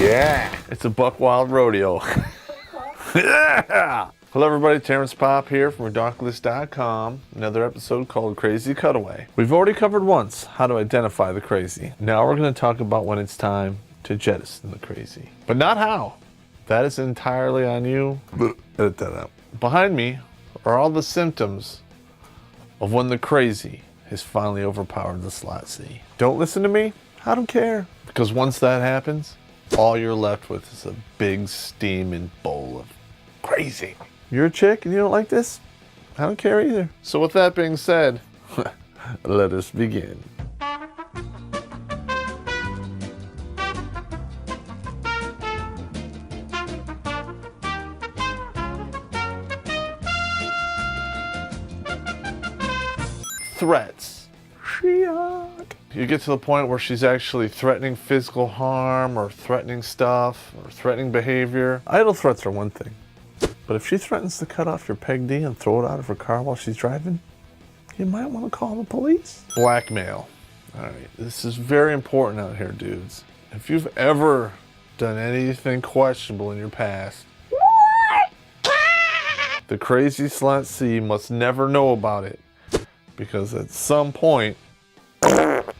Yeah, it's a buck wild rodeo. Yeah! Hello everybody, Terrence Pop here from Redonkulous.com. Another episode called Crazy Cutaway. We've already covered once how to identify the crazy. Now we're going to talk about when it's time to jettison the crazy. But not how. That is entirely on you. Edit that out. Behind me are all the symptoms of when the crazy has finally overpowered the slot C. Don't listen to me. I don't care. Because once that happens, all you're left with is a big steaming bowl of crazy. You're a chick and you don't like this? I don't care either. So with that being said, let us begin. Threats. You get to the point where she's actually threatening physical harm or threatening stuff or threatening behavior. Idle threats are one thing. But if she threatens to cut off your peg D and throw it out of her car while she's driving, you might want to call the police. Blackmail. All right, this is very important out here, dudes. If you've ever done anything questionable in your past, the crazy slot C must never know about it, because at some point,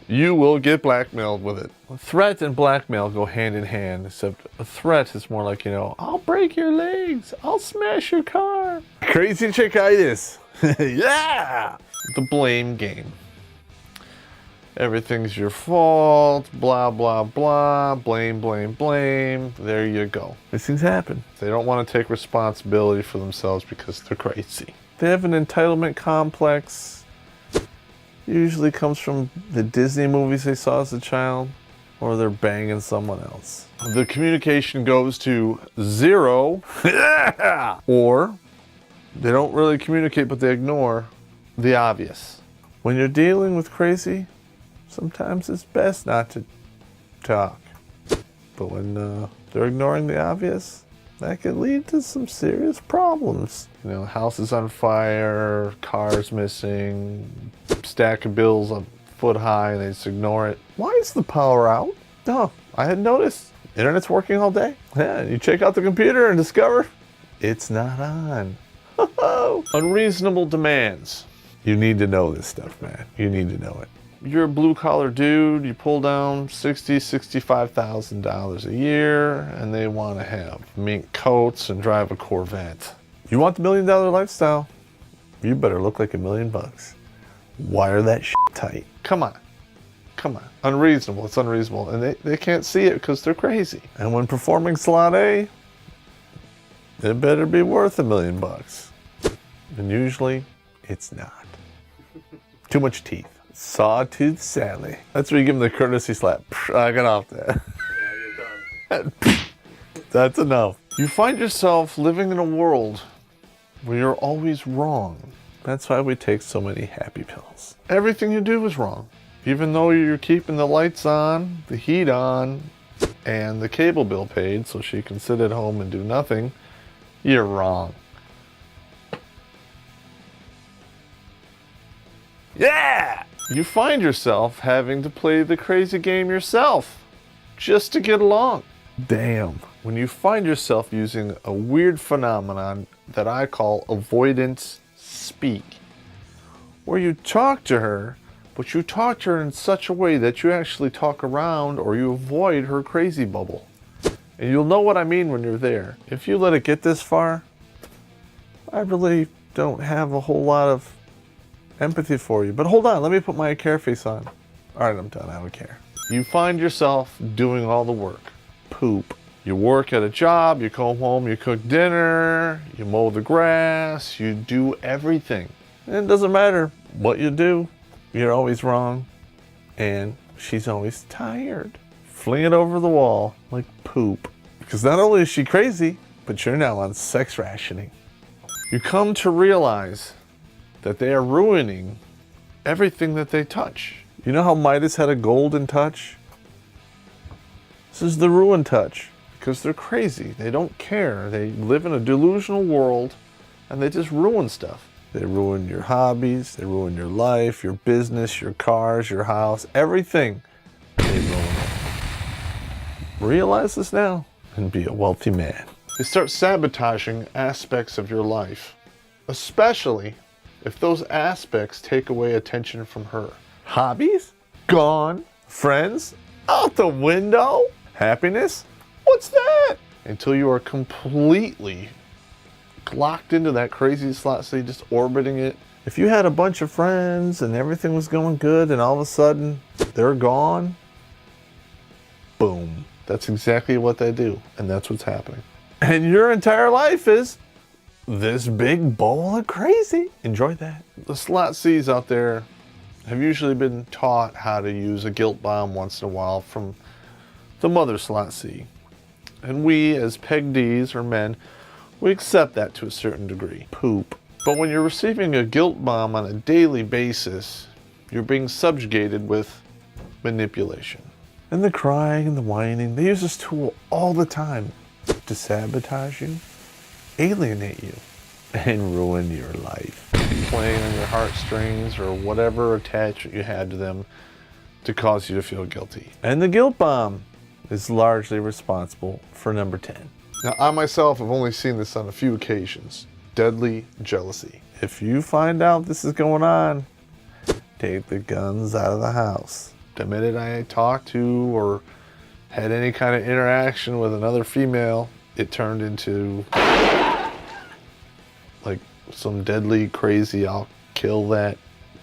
you will get blackmailed with it. A threat and blackmail go hand in hand, except a threat is more like, I'll break your legs, I'll smash your car. Crazy chickitis. Yeah! The blame game. Everything's your fault, blah, blah, blah, blame, blame, blame. There you go. These things happen. They don't want to take responsibility for themselves because they're crazy. They have an entitlement complex. Usually comes from the Disney movies they saw as a child, or they're banging someone else. The communication goes to zero, or they don't really communicate, but they ignore the obvious. When you're dealing with crazy, sometimes it's best not to talk. But when they're ignoring the obvious, that could lead to some serious problems. House is on fire, cars missing, stack of bills a foot high, and they just ignore it. Why is the power out? Oh, I hadn't noticed. Internet's working all day. Yeah, you check out the computer and discover it's not on. Unreasonable demands. You need to know this stuff, man. You need to know it. You're a blue-collar dude, you pull down $60,000, $65,000 a year, and they want to have mink coats and drive a Corvette. You want the $1 million lifestyle, you better look like $1 million. Wire that shit tight. Come on. Come on. Unreasonable. It's unreasonable. And they can't see it because they're crazy. And when performing slot A, it better be worth $1 million. And usually, it's not. Too much teeth. Sawtooth Sally. That's where you give him the courtesy slap. I got off that. Yeah, you're done. That's enough. You find yourself living in a world where you're always wrong. That's why we take so many happy pills. Everything you do is wrong. Even though you're keeping the lights on, the heat on, and the cable bill paid so she can sit at home and do nothing, you're wrong. Yeah! You find yourself having to play the crazy game yourself, just to get along. Damn. When you find yourself using a weird phenomenon that I call avoidance speak, where you talk to her, but you talk to her in such a way that you actually talk around or you avoid her crazy bubble. And you'll know what I mean when you're there. If you let it get this far, I really don't have a whole lot of empathy for you. But hold on, let me put my care face on. All right, I'm done. I don't care. You find yourself doing all the work. Poop. You work at a job, you come home, you cook dinner, you mow the grass, you do everything. And it doesn't matter what you do, you're always wrong. And she's always tired. Fling it over the wall like poop. Because not only is she crazy, but you're now on sex rationing. You come to realize that they are ruining everything that they touch. You know how Midas had a golden touch? This is the ruin touch. Because they're crazy. They don't care. They live in a delusional world and they just ruin stuff. They ruin your hobbies, they ruin your life, your business, your cars, your house, everything. They ruin it. Realize this now and be a wealthy man. They start sabotaging aspects of your life, especially if those aspects take away attention from her. Hobbies? Gone. Friends? Out the window. Happiness? What's that? Until you are completely locked into that crazy slot city, just orbiting it. If you had a bunch of friends and everything was going good and all of a sudden they're gone, boom. That's exactly what they do, and that's what's happening. And your entire life is this big bowl of crazy. Enjoy that. The slot C's out there have usually been taught how to use a guilt bomb once in a while from the mother slot C. And we, as Peg Ds or men, we accept that to a certain degree. Poop. But when you're receiving a guilt bomb on a daily basis, you're being subjugated with manipulation. And the crying and the whining, they use this tool all the time to sabotage you, alienate you, and ruin your life. Playing on your heartstrings or whatever attachment you had to them to cause you to feel guilty. And the guilt bomb is largely responsible for number 10. Now, I myself have only seen this on a few occasions. Deadly jealousy. If you find out this is going on, take the guns out of the house. The minute I talked to or had any kind of interaction with another female, it turned into like some deadly, crazy, I'll kill that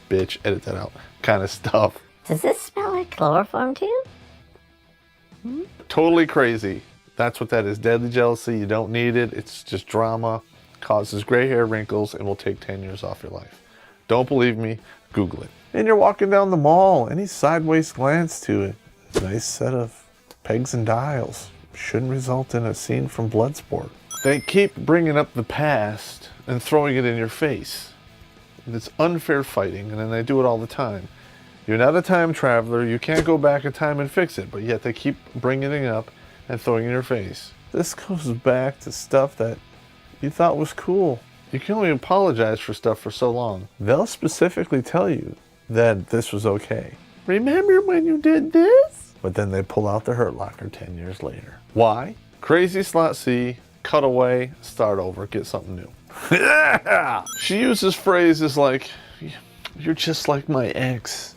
bitch, edit that out kind of stuff. Does this smell like chloroform to you? Totally crazy. That's what that is. Deadly jealousy. You don't need it. It's just drama. Causes gray hair, wrinkles, and will take 10 years off your life. Don't believe me? Google it. And you're walking down the mall. Any sideways glance to it. Nice set of pegs and dials. Shouldn't result in a scene from Bloodsport. They keep bringing up the past and throwing it in your face. It's unfair fighting, and then they do it all the time. You're not a time traveler. You can't go back in time and fix it, but yet they keep bringing it up and throwing it in your face. This goes back to stuff that you thought was cool. You can only apologize for stuff for so long. They'll specifically tell you that this was okay. Remember when you did this? But then they pull out the Hurt Locker 10 years later. Why? Crazy slot C, cutaway, start over, get something new. She uses phrases like, you're just like my ex.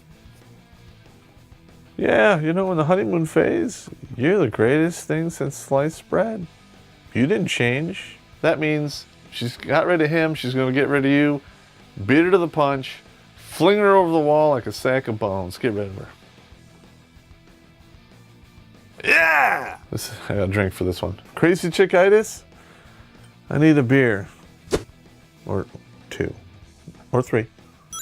Yeah, you know, in the honeymoon phase, you're the greatest thing since sliced bread. You didn't change. That means she's got rid of him, she's gonna get rid of you, beat her to the punch, fling her over the wall like a sack of bones, get rid of her. Yeah! I got a drink for this one. Crazy chickitis? I need a beer. Or 2. Or 3.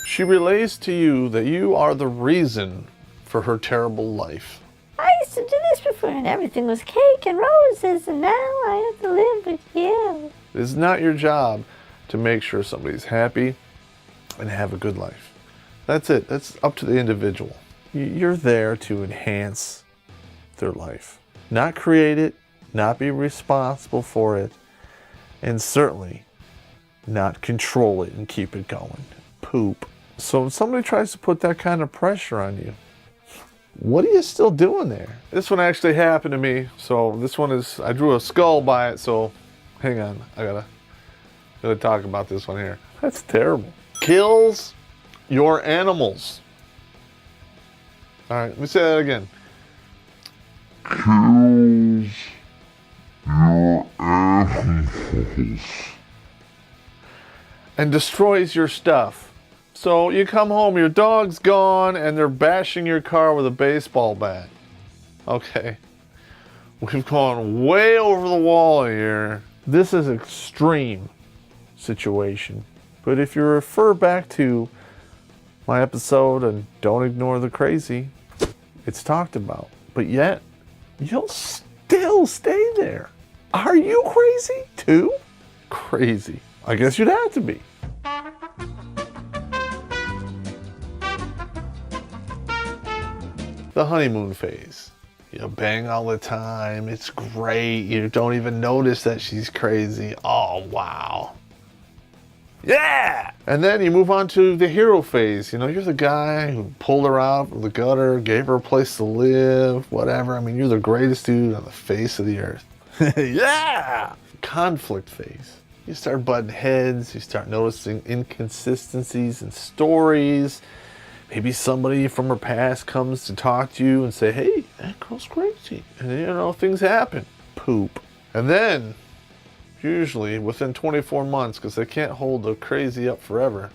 She relays to you that you are the reason for her terrible life. I used to do this before and everything was cake and roses, and now I have to live with you. It is not your job to make sure somebody's happy and have a good life. That's it. That's up to the individual. You're there to enhance their life. Not create it, not be responsible for it, and certainly not control it and keep it going. Poop. So if somebody tries to put that kind of pressure on you, what are you still doing there? This one actually happened to me. So this one is, I drew a skull by it. So hang on, I gotta talk about this one here. That's terrible. Kills your animals. All right, let me say that again. Kills your animals. And destroys your stuff. So you come home, your dog's gone, and they're bashing your car with a baseball bat. Okay. We've gone way over the wall here. This is extreme situation. But if you refer back to my episode and don't ignore the crazy, it's talked about. But yet, you'll still stay there. Are you crazy too? Crazy. I guess you'd have to be. The honeymoon phase. You bang all the time. It's great. You don't even notice that she's crazy. Oh, wow. Yeah! And then you move on to the hero phase. You know, you're the guy who pulled her out of the gutter, gave her a place to live, whatever. I mean, you're the greatest dude on the face of the earth. Yeah! Conflict phase. You start butting heads, you start noticing inconsistencies in stories. Maybe somebody from her past comes to talk to you and say, hey, that girl's crazy. And you know, things happen. Poop. And then, usually within 24 months, because they can't hold the crazy up forever,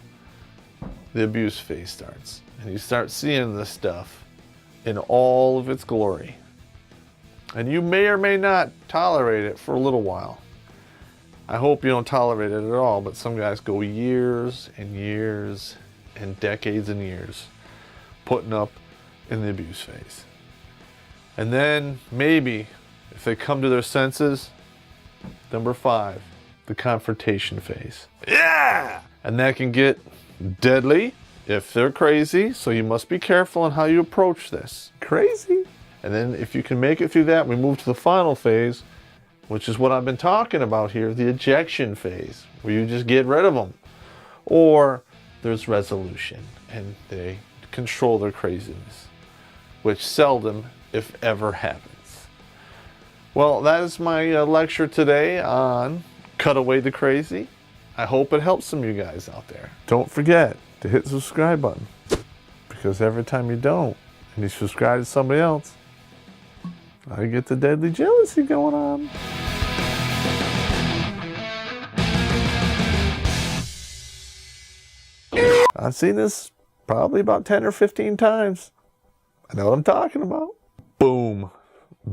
the abuse phase starts. And you start seeing this stuff in all of its glory. And you may or may not tolerate it for a little while. I hope you don't tolerate it at all, but some guys go years and years and decades and years putting up in the abuse phase. And then maybe if they come to their senses, number 5, the confrontation phase. Yeah! And that can get deadly if they're crazy, so you must be careful on how you approach this. Crazy. And then if you can make it through that, we move to the final phase, which is what I've been talking about here, the ejection phase, where you just get rid of them. Or there's resolution, and they control their craziness, which seldom, if ever, happens. Well, that is my lecture today on Cutaway the Crazy. I hope it helps some of you guys out there. Don't forget to hit the subscribe button, because every time you don't, and you subscribe to somebody else, I get the deadly jealousy going on. I've seen this probably about 10 or 15 times. I know what I'm talking about. Boom.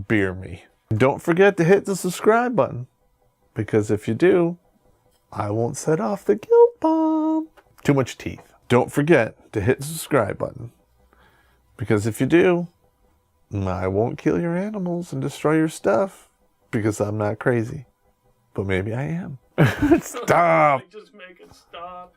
Beer me. Don't forget to hit the subscribe button, because if you do, I won't set off the guilt bomb. Too much teeth. Don't forget to hit the subscribe button, because if you do, I won't kill your animals and destroy your stuff, because I'm not crazy. But maybe I am. Stop! Just make it stop.